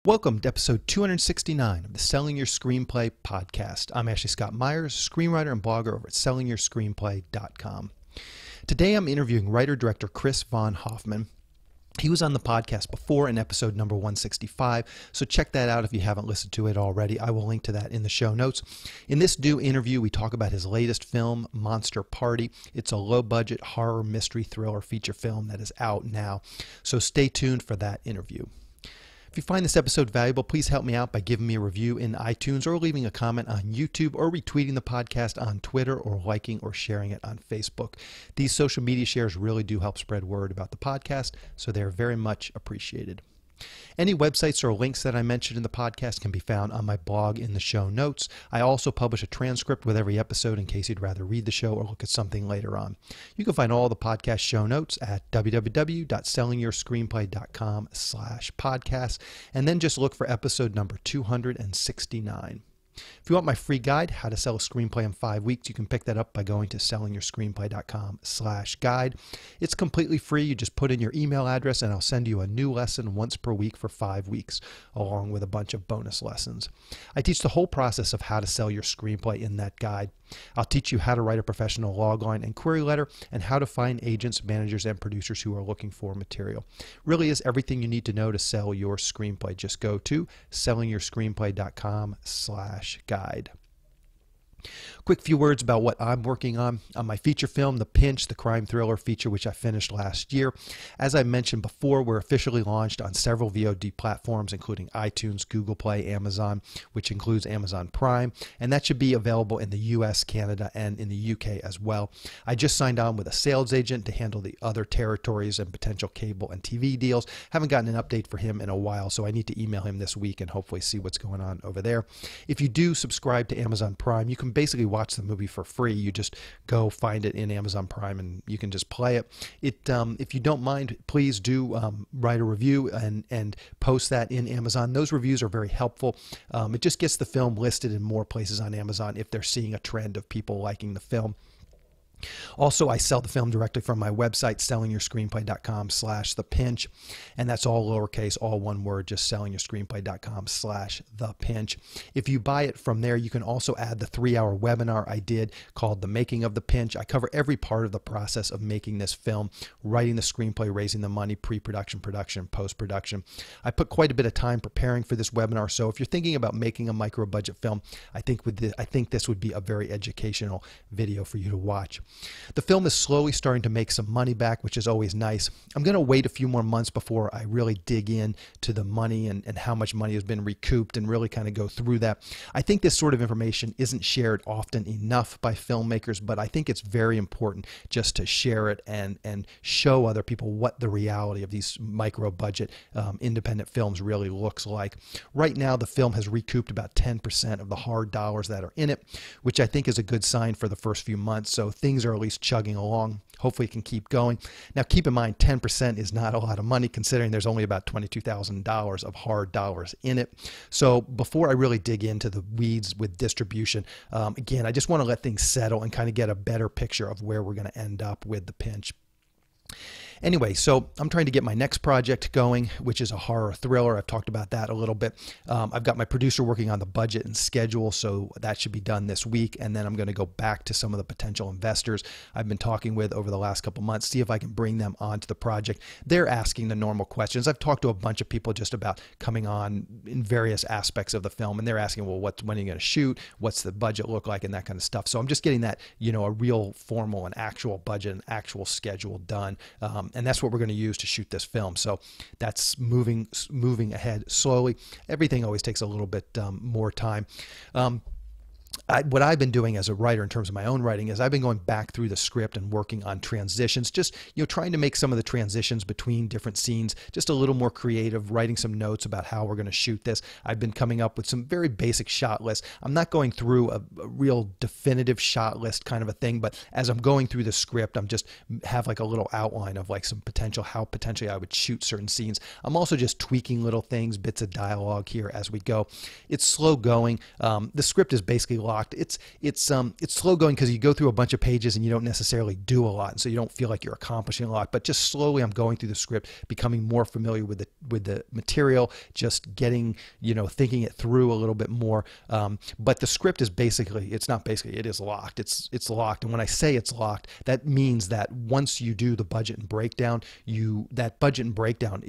Welcome to episode 269 of the Selling Your Screenplay podcast. I'm Ashley Scott Myers, screenwriter and blogger over at sellingyourscreenplay.com. Today I'm interviewing writer-director Chris von Hoffmann. He was on the podcast before in episode number 165, so check that out if you haven't listened to it already. I will link to that in the show notes. In this new interview, we talk about his latest film, Monster Party. It's a low-budget horror mystery thriller feature film that is out now, so stay tuned for that interview. If you find this episode valuable, please help me out by giving me a review in iTunes or leaving a comment on YouTube or retweeting the podcast on Twitter or liking or sharing it on Facebook. These social media shares really do help spread word about the podcast, so they're very much appreciated. Any websites or links that I mentioned in the podcast can be found on my blog in the show notes. I also publish a transcript with every episode in case you'd rather read the show or look at something later on. You can find all the podcast show notes at www.sellingyourscreenplay.com/podcast, and then just look for episode number 269. If you want my free guide, How to Sell a Screenplay in 5 Weeks, you can pick that up by going to sellingyourscreenplay.com/guide. It's completely free. You just put in your email address and I'll send you a new lesson once per week for 5 weeks, along with a bunch of bonus lessons. I teach the whole process of how to sell your screenplay in that guide. I'll teach you how to write a professional logline and query letter and how to find agents, managers, and producers who are looking for material. Really is everything you need to know to sell your screenplay. Just go to sellingyourscreenplay.com/guide. Quick few words about what I'm working on my feature film, The Pinch, the crime thriller feature, which I finished last year. As I mentioned before, we're officially launched on several VOD platforms, including iTunes, Google Play, Amazon, which includes Amazon Prime, and that should be available in the US, Canada, and in the UK as well. I just signed on with a sales agent to handle the other territories and potential cable and TV deals. Haven't gotten an update for him in a while, so I need to email him this week and hopefully see what's going on over there. If you do subscribe to Amazon Prime, you can basically watch the movie for free. You just go find it in Amazon Prime and you can just play it. If you don't mind, please do write a review and post that in Amazon. Those reviews are very helpful. It just gets the film listed in more places on Amazon if they're seeing a trend of people liking the film. Also, I sell the film directly from my website, sellingyourscreenplay.com/thepinch, and that's all lowercase, all one word, just sellingyourscreenplay.com/thepinch. If you buy it from there, you can also add the 3-hour webinar I did called The Making of the Pinch. I cover every part of the process of making this film, writing the screenplay, raising the money, pre-production, production, post-production. I put quite a bit of time preparing for this webinar, so if you're thinking about making a micro-budget film, I think this would be a very educational video for you to watch. The film is slowly starting to make some money back, which is always nice. I'm going to wait a few more months before I really dig in to the money and how much money has been recouped and really kind of go through that. I think this sort of information isn't shared often enough by filmmakers, but I think it's very important just to share it and show other people what the reality of these micro-budget independent films really looks like. Right now, the film has recouped about 10% of the hard dollars that are in it, which I think is a good sign for the first few months. So things are at least chugging along. Hopefully it can keep going. Now keep in mind 10% is not a lot of money considering there's only about $22,000 of hard dollars in it. So before I really dig into the weeds with distribution, again, I just want to let things settle and kind of get a better picture of where we're going to end up with The Pinch. Anyway, so I'm trying to get my next project going, which is a horror thriller. I've talked about that a little bit. I've got my producer working on the budget and schedule, so that should be done this week. And then I'm going to go back to some of the potential investors I've been talking with over the last couple months, see if I can bring them onto the project. They're asking the normal questions. I've talked to a bunch of people just about coming on in various aspects of the film, and they're asking, well, when are you going to shoot? What's the budget look like? And that kind of stuff. So I'm just getting that, a real formal and actual budget and actual schedule done. And that's what we're going to use to shoot this film. So that's moving ahead slowly. Everything always takes a little bit more time. What I've been doing as a writer in terms of my own writing is I've been going back through the script and working on transitions, just trying to make some of the transitions between different scenes just a little more creative, writing some notes about how we're going to shoot this. I've been coming up with some very basic shot lists. I'm not going through a real definitive shot list kind of a thing, but as I'm going through the script, I'm just have like a little outline of like some how potentially I would shoot certain scenes. I'm also just tweaking little things, bits of dialogue here as we go. It's slow going. The script is basically locked. It's slow going because you go through a bunch of pages and you don't necessarily do a lot, and so you don't feel like you're accomplishing a lot. But just slowly, I'm going through the script, becoming more familiar with the material, just getting, thinking it through a little bit more. But the script is it is locked. It's locked, and when I say it's locked, that means that once you do the budget and breakdown, that budget and breakdown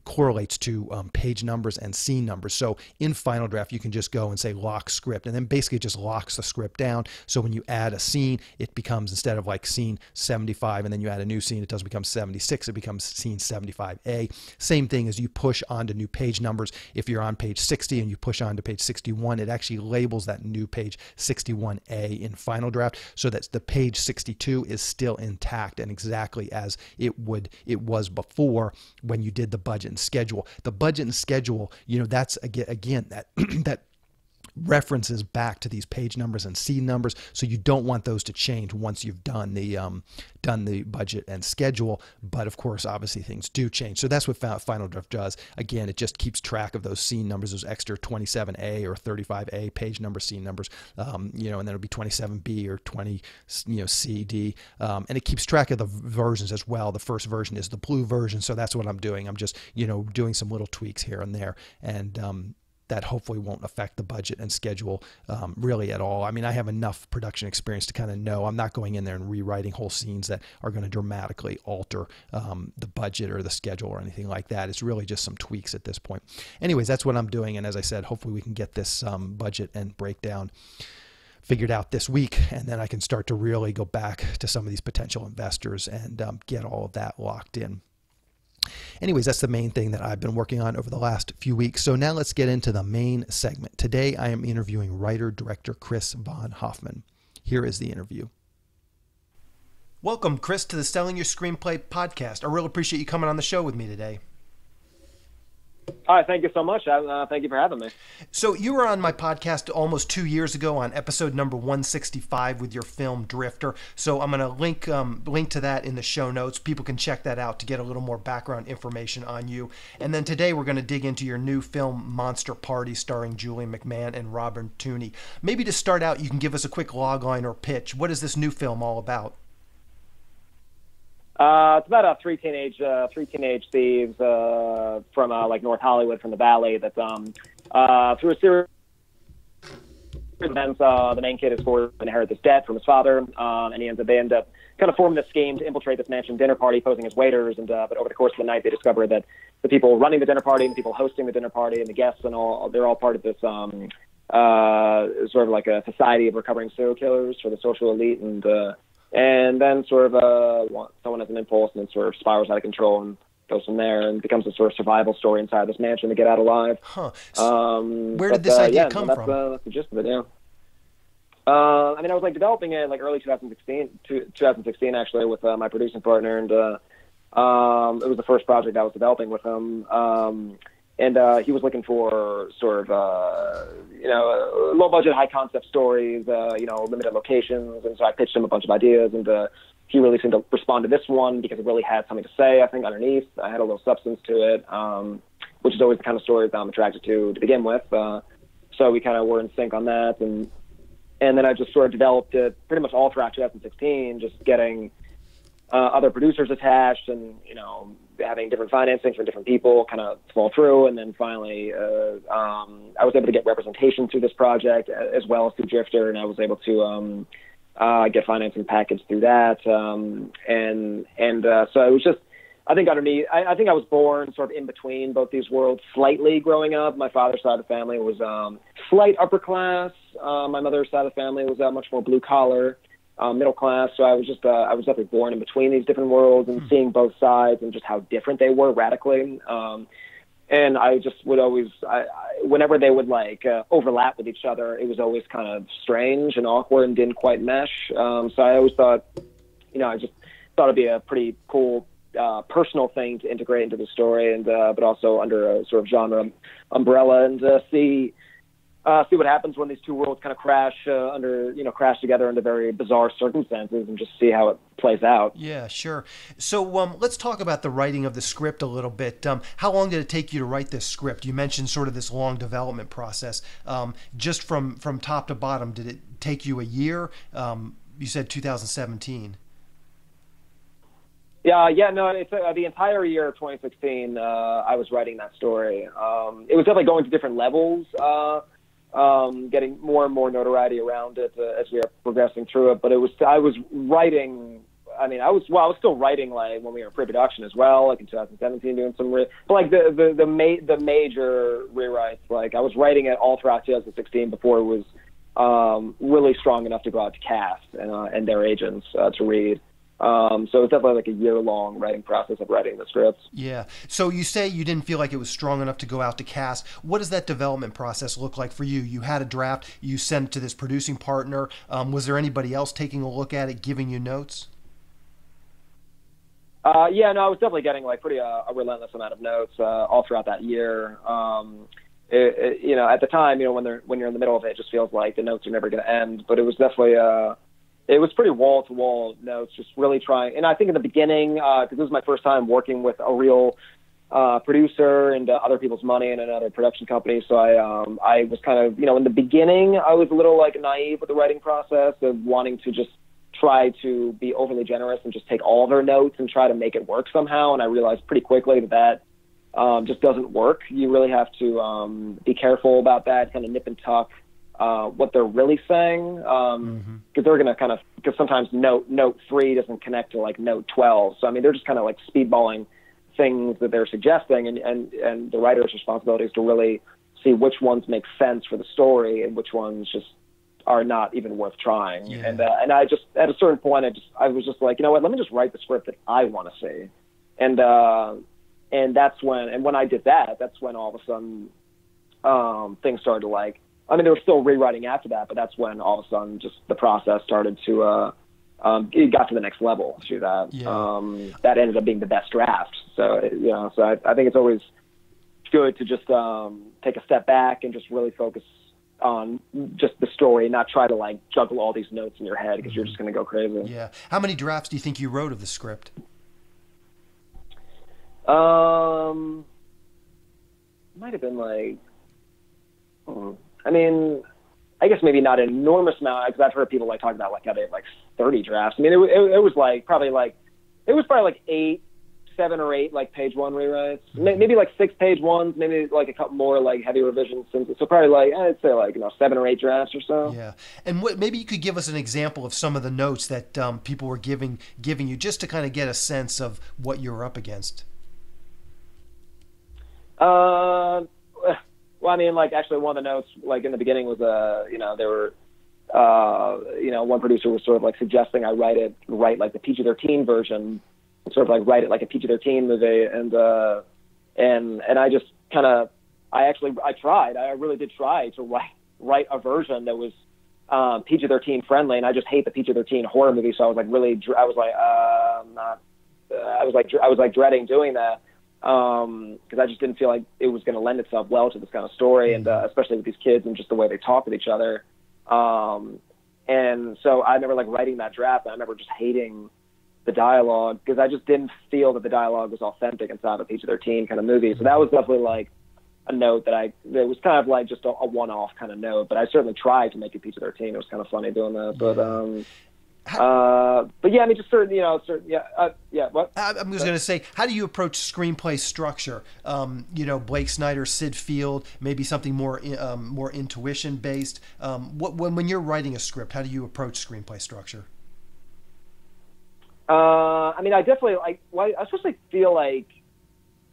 correlates to page numbers and scene numbers. So in Final Draft, you can just go and say lock script, and then basically it just locks the script down. So when you add a scene, it becomes, instead of like scene 75 and then you add a new scene, it doesn't become 76, it becomes scene 75A. Same thing as you push onto new page numbers. If you're on page 60 and you push on to page 61, it actually labels that new page 61A in Final Draft, so that the page 62 is still intact and exactly as it was before when you did the budget and schedule. The budget and schedule, that's again that that references back to these page numbers and scene numbers, so you don't want those to change once you've done the budget and schedule. But of course, obviously things do change, so that's what Final Draft does. Again, it just keeps track of those scene numbers, those extra 27A or 35A page number scene numbers, and then it'll be 27B or 20 CD, and it keeps track of the versions as well. The first version is the blue version, so that's what I'm doing. I'm just doing some little tweaks here and there, and that hopefully won't affect the budget and schedule really at all. I mean, I have enough production experience to kind of know I'm not going in there and rewriting whole scenes that are going to dramatically alter the budget or the schedule or anything like that. It's really just some tweaks at this point. Anyways, that's what I'm doing. And as I said, hopefully we can get this budget and breakdown figured out this week, and then I can start to really go back to some of these potential investors and get all of that locked in. Anyways, that's the main thing that I've been working on over the last few weeks. So now let's get into the main segment. Today I am interviewing writer-director Chris von Hoffmann. Here is the interview. Welcome, Chris, to the Selling Your Screenplay podcast. I really appreciate you coming on the show with me today. Hi, thank you so much. Thank you for having me. So you were on my podcast almost 2 years ago on episode number 165 with your film Drifter. So I'm going to link to that in the show notes. People can check that out to get a little more background information on you. And then today we're going to dig into your new film Monster Party, starring Julian McMahon and Robert Tooney. Maybe to start out, you can give us a quick logline or pitch. What is this new film all about? It's about three teenage thieves from like North Hollywood, from the Valley. That through a series of events, the main kid is forced to inherit this debt from his father, and they end up kind of forming this scheme to infiltrate this mansion dinner party, posing as waiters. And but over the course of the night, they discover that the people running the dinner party, and the people hosting the dinner party, and the guests, and they're all part of this sort of like a society of recovering serial killers for the social elite. And then sort of someone has an impulse and it sort of spirals out of control and goes from there and becomes a sort of survival story inside this mansion to get out alive. Huh. Where did this idea come from? That's the gist of it, yeah. I mean, I was like developing it like early 2016 actually, with my producing partner, and it was the first project I was developing with him. And he was looking for sort of, low budget, high concept stories, limited locations. And so I pitched him a bunch of ideas, and he really seemed to respond to this one because it really had something to say, I think, underneath. I had a little substance to it, which is always the kind of stories that I'm attracted to begin with. So we kind of were in sync on that. And then I just sort of developed it pretty much all throughout 2016, just getting other producers attached and, having different financing from different people kind of fall through. And then finally, I was able to get representation through this project as well as through Drifter. And I was able to get financing packaged through that. So it was just, I think underneath, I think I was born sort of in between both these worlds slightly growing up. My father's side of the family was slight upper class. My mother's side of the family was much more blue collar. Middle class, so I was definitely born in between these different worlds and seeing both sides and just how different they were radically. And I just would always, whenever they would overlap with each other, it was always kind of strange and awkward and didn't quite mesh. So I always thought, I just thought it'd be a pretty cool personal thing to integrate into the story, and but also under a sort of genre umbrella, and see see what happens when these two worlds kind of crash crash together under very bizarre circumstances, and just see how it plays out. Yeah, sure. So let's talk about the writing of the script a little bit. How long did it take you to write this script? You mentioned sort of this long development process. Just from top to bottom, did it take you a year? You said 2017. No, it's the entire year of 2016. I was writing that story. It was definitely going to different levels. Getting more and more notoriety around it as we are progressing through it. But I was writing. I mean, I was still writing like when we were in pre-production as well, like in 2017, doing some. But like the major rewrites, like I was writing it all throughout 2016 before it was really strong enough to go out to cast and their agents to read. So it was definitely like a year-long writing process of writing the scripts. Yeah. So you say you didn't feel like it was strong enough to go out to cast. What does that development process look like for you? You had a draft, you sent it to this producing partner. Was there anybody else taking a look at it, giving you notes? I was definitely getting like a relentless amount of notes all throughout that year. At the time, when you're in the middle of it, it just feels like the notes are never going to end. But it was definitely it was pretty wall-to-wall notes, just really trying. And I think in the beginning, because this was my first time working with a real producer and other people's money and another production company, so I was kind of, in the beginning, I was a little like naive with the writing process of wanting to just try to be overly generous and just take all of their notes and try to make it work somehow. And I realized pretty quickly that just doesn't work. You really have to be careful about that, kind of nip and tuck what they're really saying, because they're going to because sometimes note 3 doesn't connect to like note 12. So I mean, they're just kind of like speedballing things that they're suggesting, and the writer's responsibility is to really see which ones make sense for the story and which ones just are not even worth trying. Yeah. And I just, at a certain point, I was just like, you know what, let me just write the script that I want to see. And that's when I did that, that's when all of a sudden things started to like, I mean, there was still rewriting after that, but that's when all of a sudden just the process started to, it got to the next level through that. Yeah. That ended up being the best draft. So, so I think it's always good to just take a step back and just really focus on just the story, not try to like juggle all these notes in your head, because you're just going to go crazy. Yeah. How many drafts do you think you wrote of the script? Might have been like, I mean, I guess maybe not an enormous amount, because I've heard people like talk about like how they have like 30 drafts. I mean, it was like probably like 7 or 8 like page 1 rewrites, maybe like 6 page ones, maybe like a couple more like heavy revisions. So probably like, I'd say like 7 or 8 drafts or so. Yeah. And maybe you could give us an example of some of the notes that people were giving you, just to kind of get a sense of what you were up against. Well, I mean, like actually one of the notes like in the beginning was there were one producer was sort of like suggesting I write like the PG-13 version, sort of like write it like a PG-13 movie, and I just kind of I really did try to write a version that was PG-13 friendly, and I just hate the PG-13 horror movie, so I was like dreading doing that, because I just didn't feel like it was going to lend itself well to this kind of story, and especially with these kids and just the way they talk with each other. And so I remember like writing that draft, and I remember just hating the dialogue, because I just didn't feel that the dialogue was authentic inside of a PG-13 kind of movie. So that was definitely like a note that was kind of like just a one-off kind of note, but I certainly tried to make it PG-13. It was kind of funny doing that, but yeah, I mean, just certain, what? I was going to say, how do you approach screenplay structure? Blake Snyder, Sid Field, maybe something more intuition based. When you're writing a script, how do you approach screenplay structure? I mean, I definitely I especially feel like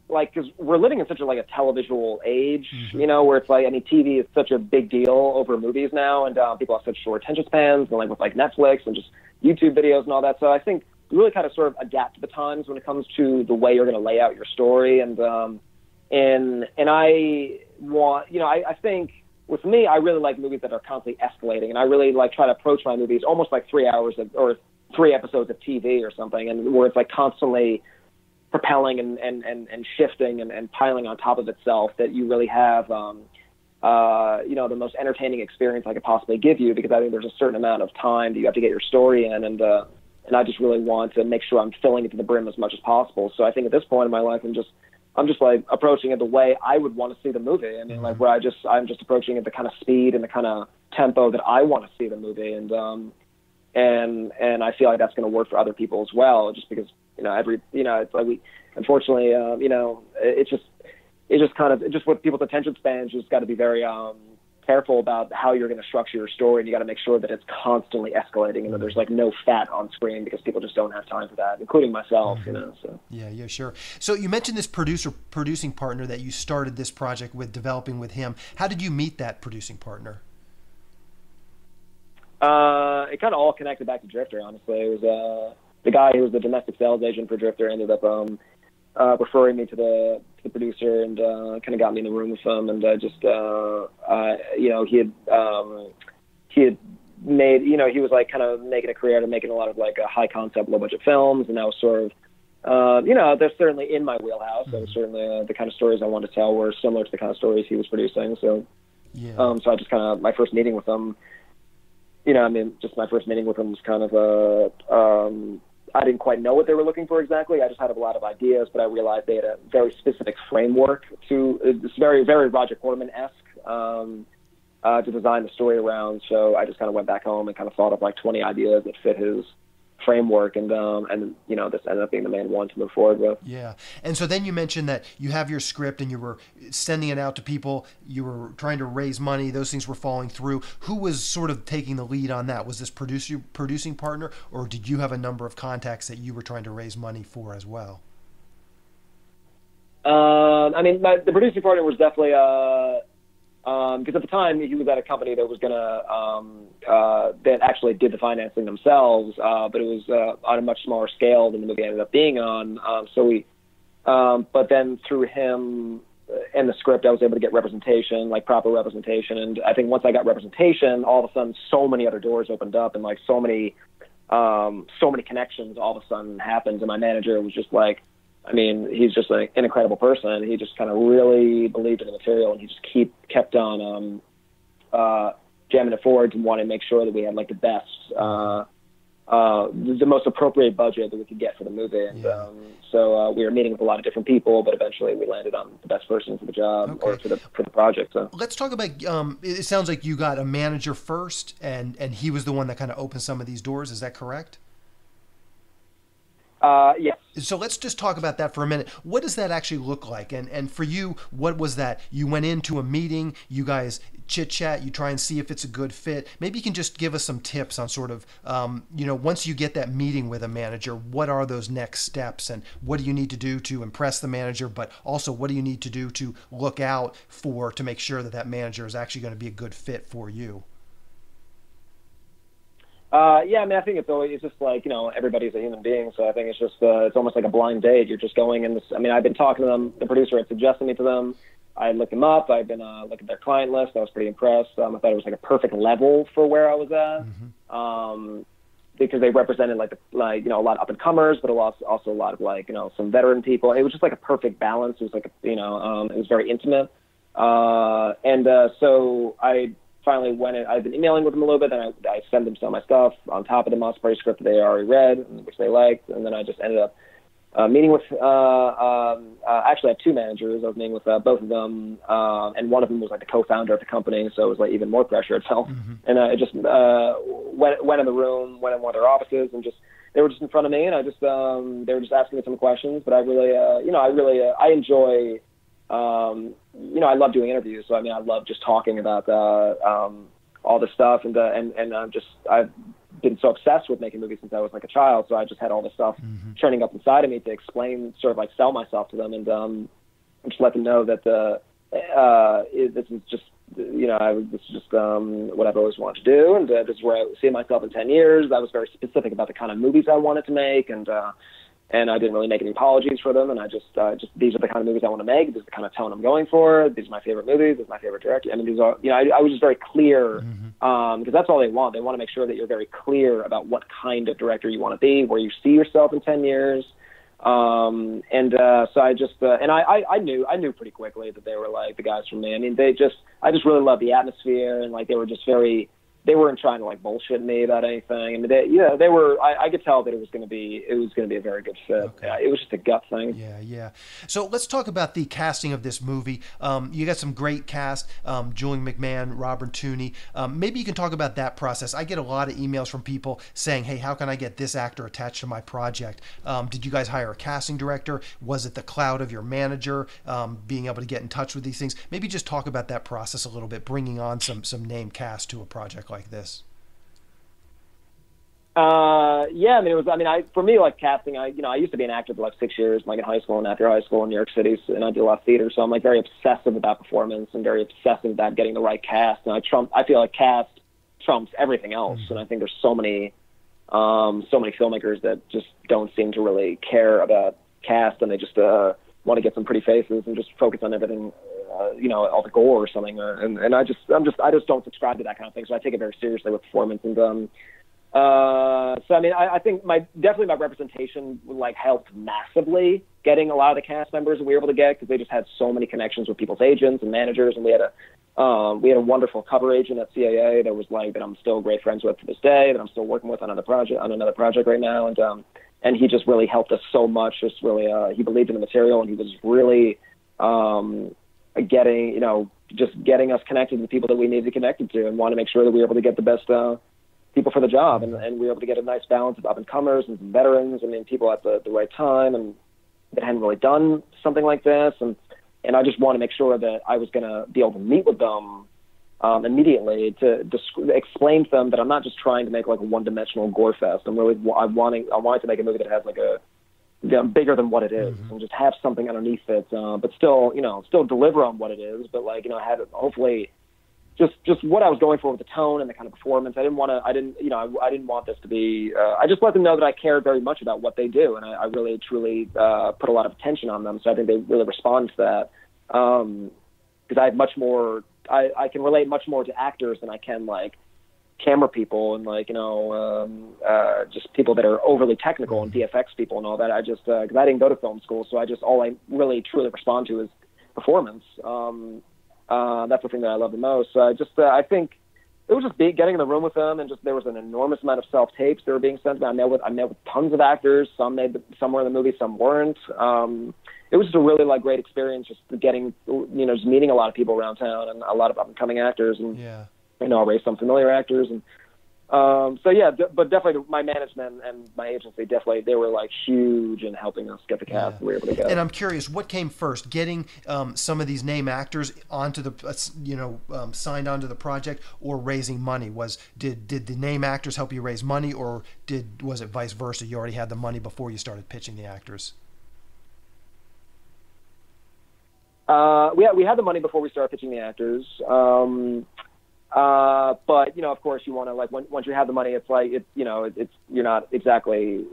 because we're living in such a televisual age, where it's like, I mean, TV is such a big deal over movies now, and people have such short attention spans, and like with like Netflix and just YouTube videos and all that. So I think you really kind of sort of adapt to the times when it comes to the way you're going to lay out your story, and I want, I think with me, I really like movies that are constantly escalating, and I really like try to approach my movies almost like 3 hours or 3 episodes of TV or something, and where it's like constantly propelling and shifting and piling on top of itself, that you really have the most entertaining experience I could possibly give you, because I think there's a certain amount of time that you have to get your story in, and I just really want to make sure I'm filling it to the brim as much as possible. So I think at this point in my life, I'm just like approaching it the way I would want to see the movie. I mean, like where I'm just approaching it the kind of speed and the kind of tempo that I want to see the movie, and I feel like that's going to work for other people as well. Just because it's like unfortunately, it's just with people's attention spans. You just got to be very careful about how you're going to structure your story, and you got to make sure that it's constantly escalating and that there's like no fat on screen, because people just don't have time for that, including myself. So yeah, sure. So you mentioned this producing partner that you started this project with, developing with him. How did you meet that producing partner? It kind of all connected back to Drifter, honestly. It was the guy who was the domestic sales agent for Drifter ended up referring me to the producer, and kind of got me in the room with him, and he had made, he was like kind of making a career out of making a lot of like high concept, low budget films, and that was sort of they're certainly in my wheelhouse. That was certainly the kind of stories I wanted to tell were similar to the kind of stories he was producing. So so I just kind of, my first meeting with him, my first meeting with him was kind of I didn't quite know what they were looking for exactly. I just had a lot of ideas, but I realized they had a very specific framework it's very, very Roger Corman-esque to design the story around. So I just kind of went back home and kind of thought of like 20 ideas that fit his framework, and this ended up being the main one to move forward with. Yeah. And so then you mentioned that you have your script and you were sending it out to people, you were trying to raise money, those things were falling through. Who was sort of taking the lead on that? Was this producing partner, or did you have a number of contacts that you were trying to raise money for as well? The producing partner was definitely because at the time he was at a company that was that actually did the financing themselves, but it was on a much smaller scale than the movie ended up being on. But then through him and the script, I was able to get representation, like proper representation. And I think once I got representation, all of a sudden so many other doors opened up, and like so many connections all of a sudden happened. And my manager was just like, he's just like an incredible person. He just kind of really believed in the material, and he just kept on jamming it forward and wanted to make sure that we had like the best, the most appropriate budget that we could get for the movie. And so we were meeting with a lot of different people, but eventually we landed on the best person for the job, or for the project. So let's talk about. It sounds like you got a manager first, and he was the one that kind of opened some of these doors. Is that correct? Yes. So let's just talk about that for a minute. What does that actually look like? And for you, what was that? You went into a meeting, you guys chit chat, you try and see if it's a good fit. Maybe you can just give us some tips on sort of, once you get that meeting with a manager, what are those next steps, and what do you need to do to impress the manager, but also what do you need to do to look out for to make sure that manager is actually going to be a good fit for you? I think it's just like, everybody's a human being. So I think it's just, it's almost like a blind date. You're just going in this, I've been talking to them. The producer had suggested me to them. I looked them up. I've been looking at their client list. I was pretty impressed. I thought it was like a perfect level for where I was at. Because they represented a lot of up and comers, but also a lot of some veteran people. It was just like a perfect balance. It was like, it was very intimate. So I finally went in. I've been emailing with them a little bit, then I sent them some of my stuff on top of the Moss Party script that they already read, which they liked, and then I just ended up meeting with, actually I have two managers. I was meeting with both of them, and one of them was like the co-founder of the company, so it was like even more pressure it felt. And I just went in the room, went in one of their offices, and they were just in front of me, and they were just asking me some questions, but I really, I enjoy, I love doing interviews. So, I love just talking about all this stuff. And I've been so obsessed with making movies since I was like a child. So I just had all this stuff churning up inside of me to explain, sort of like sell myself to them, and just let them know that this is just, this is just what I've always wanted to do. And this is where I see myself in 10 years. I was very specific about the kind of movies I wanted to make. And I didn't really make any apologies for them. And I just these are the kind of movies I want to make. This is the kind of tone I'm going for. These are my favorite movies. This is my favorite director. These are, I was just very clear, because that's all they want. They want to make sure that you're very clear about what kind of director you want to be, where you see yourself in 10 years. So I just and I knew pretty quickly that they were like the guys from me. I mean, I just really loved the atmosphere, and like they were just they weren't trying to like bullshit me about anything. I mean, they were. I could tell that it was going to be a very good fit. Okay. It was just a gut thing. Yeah. So let's talk about the casting of this movie. You got some great cast, Julian McMahon, Robert Tooney. Maybe you can talk about that process. I get a lot of emails from people saying, hey, how can I get this actor attached to my project? Did you guys hire a casting director? Was it the cloud of your manager, being able to get in touch with these things? Maybe just talk about that process a little bit, bringing on some name cast to a project like this. Yeah, I mean, for me, like casting, I used to be an actor for like 6 years, like in high school and after high school in New York City, and I did a lot of theater, so I'm like very obsessive about performance and very obsessive about getting the right cast, and I feel like cast trumps everything else, and I think there's so many filmmakers that just don't seem to really care about cast, and they just want to get some pretty faces and just focus on everything, all the gore or something, and I just don't subscribe to that kind of thing, so I take it very seriously with performance, and so I mean, I think definitely my representation like helped massively getting a lot of the cast members that we were able to get, because they just had so many connections with people's agents and managers, and we had a wonderful cover agent at CAA that I'm still great friends with to this day, that I'm still working with on another project right now, and he just really helped us so much. Just really, he believed in the material, and he was really getting us connected to the people that we needed to be connected to, and want to make sure that we were able to get the best people for the job, and we were able to get a nice balance of up-and-comers and some veterans. I mean, people at the right time and that hadn't really done something like this, and I just want to make sure that I was going to be able to meet with them immediately to explain to them that I'm not just trying to make like a one-dimensional gore fest. I wanted to make a movie that has like bigger than what it is, and just have something underneath it, but still deliver on what it is, but like have it hopefully. Just what I was going for with the tone and the kind of performance. I didn't want this to be. I just let them know that I cared very much about what they do, and I really truly put a lot of attention on them. So I think they really respond to that, because I have much more. I can relate much more to actors than I can like camera people and just people that are overly technical and VFX people and all that. I just because I didn't go to film school, so all I really truly respond to is performance. That's the thing that I love the most. I think it was just getting in the room with them, and just there was an enormous amount of self-tapes that were being sent. I met with tons of actors. Some were in the movie, some weren't. It was just a really like great experience, just getting just meeting a lot of people around town and a lot of up-and-coming actors, and I raised some familiar actors, and but definitely my management and my agency they were like huge in helping us get the cast we were able to get. And I'm curious, what came first, getting some of these name actors onto the signed onto the project, or raising money? Did the name actors help you raise money, or was it vice versa? You already had the money before you started pitching the actors? We had the money before we started pitching the actors. But of course, you want to like once you have the money, it's like you're not exactly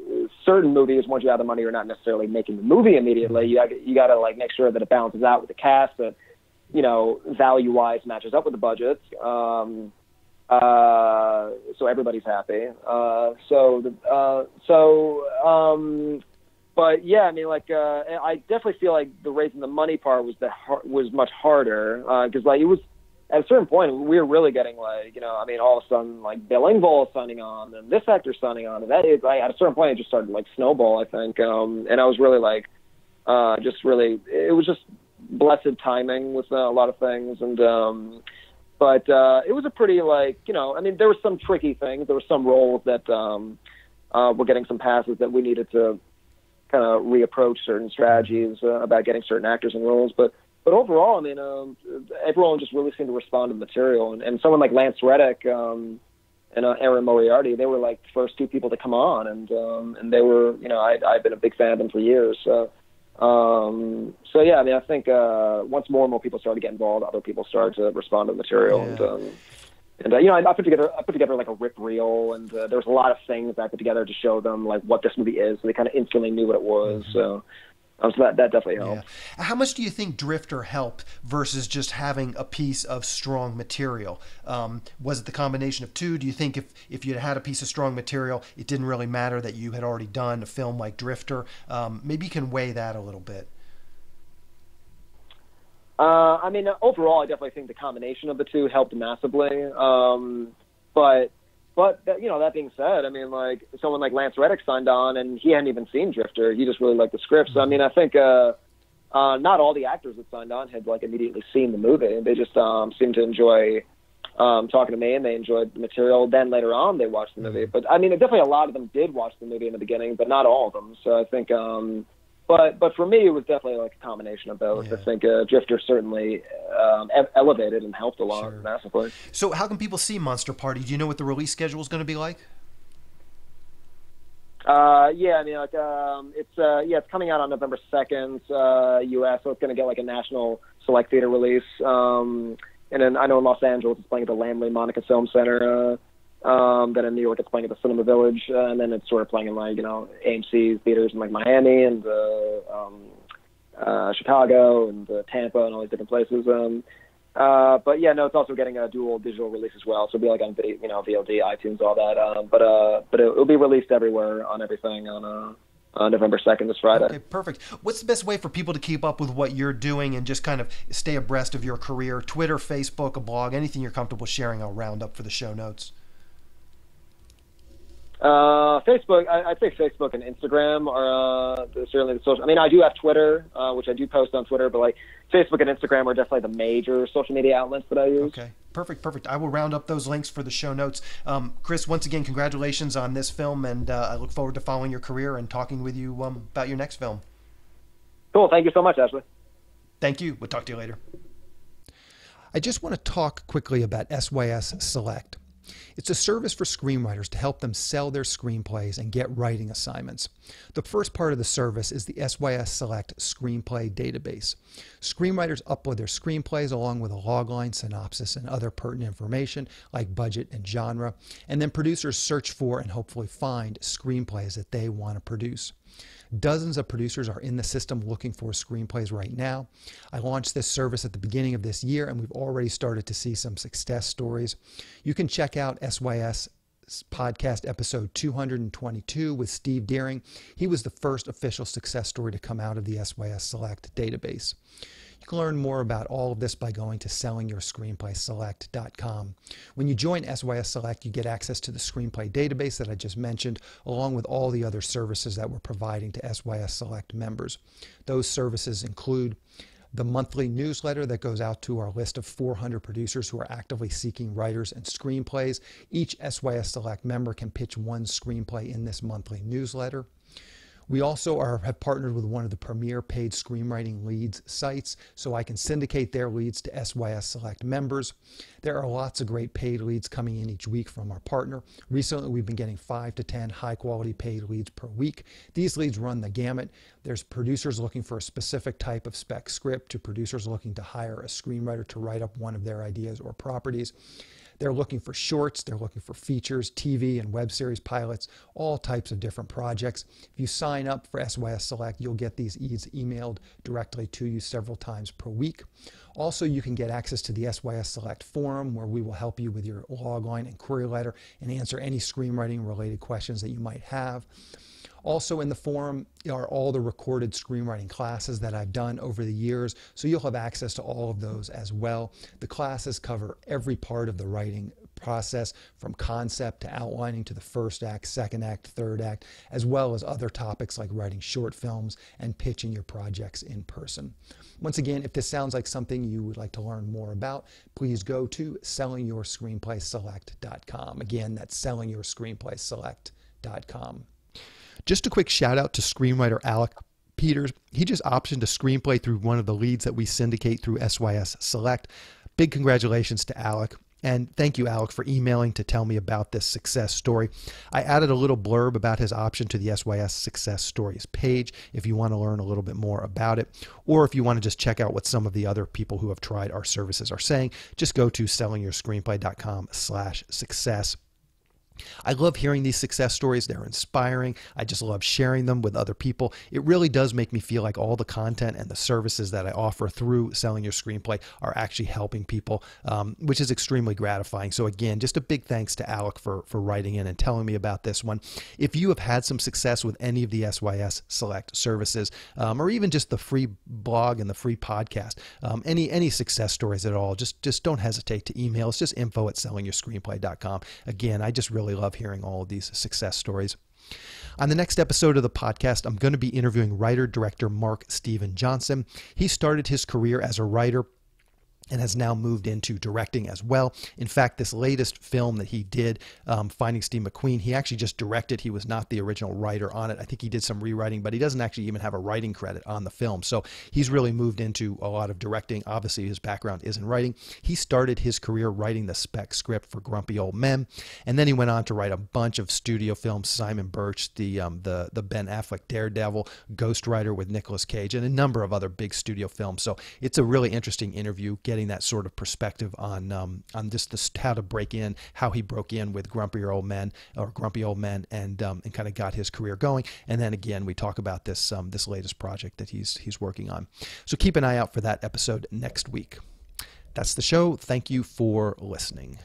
certain movies. Once you have the money, you're not necessarily making the movie immediately. You got to like make sure that it balances out with the cast, that value wise matches up with the budget. So everybody's happy. But yeah, I mean, like I definitely feel like the raising the money part was much harder, because like it was. At a certain point, we were really getting like, all of a sudden, like Bill Engvall is signing on, and this actor's signing on, and at a certain point, it just started like snowball, I think, and I was really like, it was just blessed timing with a lot of things, and but it was a pretty like, there were some tricky things, there were some roles that were getting some passes that we needed to kind of reapproach certain strategies about getting certain actors in roles, but overall, I mean, everyone just really seemed to respond to the material. And someone like Lance Reddick and Aaron Moriarty, they were like the first two people to come on. And they were, I've been a big fan of them for years. So yeah, I mean, I think once more and more people started to get involved, other people started to respond to the material. Yeah. I put together like a rip reel, and there was a lot of things I put together to show them like what this movie is. So they kind of instantly knew what it was. So So that definitely Yeah. helped. How much do you think Drifter helped versus just having a piece of strong material? Was it the combination of two? Do you think if you had a piece of strong material, it didn't really matter that you had already done a film like Drifter? Maybe you can weigh that a little bit. I mean, overall, I definitely think the combination of the two helped massively. But that being said, I mean, like someone like Lance Reddick signed on, and he hadn't even seen Drifter. He just really liked the script. So I mean, I think not all the actors that signed on had like immediately seen the movie. They just seemed to enjoy talking to me, and they enjoyed the material. Then later on, they watched the movie. But I mean, definitely a lot of them did watch the movie in the beginning, but not all of them. So I think. But for me, it was definitely like a combination of both. Yeah. I think Drifter certainly elevated and helped a lot massively. So how can people see Monster Party? Do you know what the release schedule is going to be like? Yeah, I mean, like it's coming out on November 2nd, U.S. So it's going to get like a national select theater release. And then I know in Los Angeles it's playing at the Lamley Monica Film Center. Then in New York it's playing at the Cinema Village, and then it's sort of playing in like AMC theaters in like Miami and Chicago and Tampa and all these different places. But yeah, no, it's also getting a dual digital release as well. So it'll be like on video, VOD, iTunes, all that. But it'll be released everywhere on everything on November 2nd, this Friday. Okay, perfect. What's the best way for people to keep up with what you're doing and just kind of stay abreast of your career? Twitter, Facebook, a blog, anything you're comfortable sharing, I'll round up for the show notes. Facebook, I'd say Facebook and Instagram are certainly the social. I mean, I do have Twitter, which I do post on Twitter, but like Facebook and Instagram are definitely the major social media outlets that I use. Okay, perfect. I will round up those links for the show notes. Chris, once again, congratulations on this film, and I look forward to following your career and talking with you about your next film. Cool. Thank you so much, Ashley. Thank you. We'll talk to you later. I just want to talk quickly about SYS Select. It's a service for screenwriters to help them sell their screenplays and get writing assignments. The first part of the service is the SYS Select Screenplay Database. Screenwriters upload their screenplays along with a logline, synopsis, and other pertinent information like budget and genre, and then producers search for and hopefully find screenplays that they want to produce. Dozens of producers are in the system looking for screenplays right now. I launched this service at the beginning of this year, and we've already started to see some success stories. You can check out SYS podcast episode 222 with Steve Deering. He was the first official success story to come out of the SYS Select database. You can learn more about all of this by going to sellingyourscreenplayselect.com. When you join SYS Select, you get access to the screenplay database that I just mentioned, along with all the other services that we're providing to SYS Select members. Those services include the monthly newsletter that goes out to our list of 400 producers who are actively seeking writers and screenplays. Each SYS Select member can pitch one screenplay in this monthly newsletter. We also have partnered with one of the premier paid screenwriting leads sites, so I can syndicate their leads to SYS Select members. There are lots of great paid leads coming in each week from our partner. Recently, we've been getting 5 to 10 high-quality paid leads per week. These leads run the gamut. There's producers looking for a specific type of spec script to producers looking to hire a screenwriter to write up one of their ideas or properties. They're looking for shorts, they're looking for features, TV and web series pilots, all types of different projects. If you sign up for SYS Select, you'll get these leads emailed directly to you several times per week. Also, you can get access to the SYS Select forum, where we will help you with your logline and query letter and answer any screenwriting related questions that you might have. Also in the forum are all the recorded screenwriting classes that I've done over the years, so you'll have access to all of those as well. The classes cover every part of the writing process, from concept to outlining to the first act, second act, third act, as well as other topics like writing short films and pitching your projects in person. Once again, if this sounds like something you would like to learn more about, please go to sellingyourscreenplayselect.com. Again, that's sellingyourscreenplayselect.com. Just a quick shout out to screenwriter Alec Peters. He just optioned a screenplay through one of the leads that we syndicate through SYS Select. Big congratulations to Alec. And thank you, Alec, for emailing to tell me about this success story. I added a little blurb about his option to the SYS Success Stories page if you want to learn a little bit more about it, or if you want to just check out what some of the other people who have tried our services are saying, just go to sellingyourscreenplay.com/success. I love hearing these success stories. They're inspiring. I just love sharing them with other people. It really does make me feel like all the content and the services that I offer through Selling Your Screenplay are actually helping people, which is extremely gratifying. So again, just a big thanks to Alec for writing in and telling me about this one. If you have had some success with any of the SYS Select services, or even just the free blog and the free podcast, any success stories at all, just don't hesitate to email us. Just info@sellingyourscreenplay.com. Again, I just really love hearing all of these success stories. On the next episode of the podcast, I'm going to be interviewing writer-director Mark Steven Johnson. He started his career as a writer and has now moved into directing as well. In fact, this latest film that he did, Finding Steve McQueen, he actually just directed. He was not the original writer on it. I think he did some rewriting, but he doesn't actually even have a writing credit on the film. So he's really moved into a lot of directing. Obviously, his background is in writing. He started his career writing the spec script for Grumpy Old Men, and then he went on to write a bunch of studio films, Simon Birch, the Ben Affleck Daredevil, Ghost Rider with Nicolas Cage, and a number of other big studio films. So it's a really interesting interview, getting that sort of perspective on just how to break in, how he broke in with Grumpy Old Men, and kind of got his career going. And then again, we talk about this latest project that he's working on. So keep an eye out for that episode next week. That's the show. Thank you for listening.